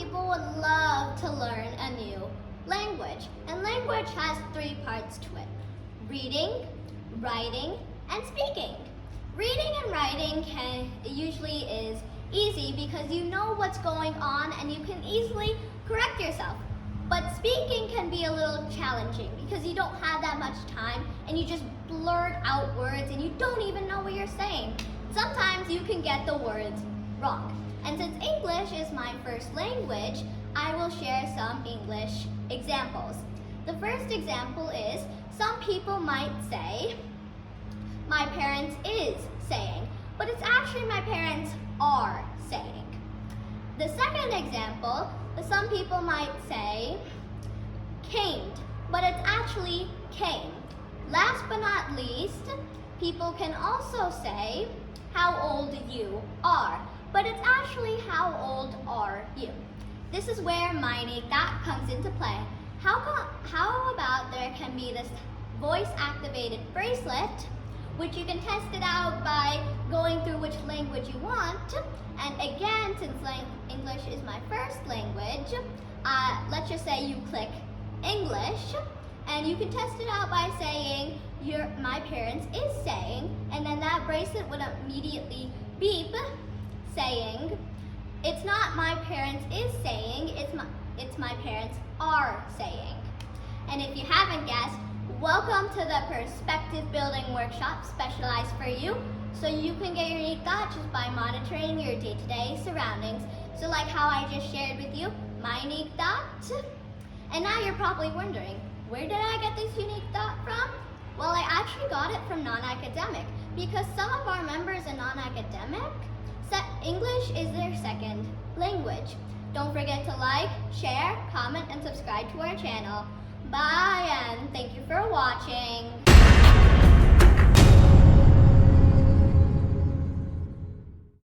people would love to learn a new language. And language has three parts to it: reading, writing, and speaking. Reading and writing usually is easy because you know what's going on and you can easily correct yourself. But speaking can be a little challenging because you don't have that much time and you just blurt out words and you don't even know what you're saying. Sometimes you can get the words wrong. And since English is my first language, I will share some English examples. The first example is, some people might say, my parents is saying, but it's actually my parents are saying. The second example, some people might say, caned, but it's actually came. Last but not least, people can also say, how old you are, but it's actually how old are you. This is where that comes into play. How about there can be this voice-activated bracelet, which you can test it out by going through which language you want. And again, since English is my first language, let's just say you click English, and you can test it out by saying, my parents is saying, and then that bracelet would immediately beep, saying, it's not my parents is saying, it's my parents are saying. And if you haven't guessed, welcome to the perspective building workshop specialized for you, so you can get your unique thought just by monitoring your day-to-day surroundings. So like how I just shared with you, my unique thought. And now you're probably wondering, where did I get this unique thought from? Well, I actually got it from non-academic, because some of our members in non-academic, English is their second language. Don't forget to like, share, comment, and subscribe to our channel. Bye, and thank you for watching.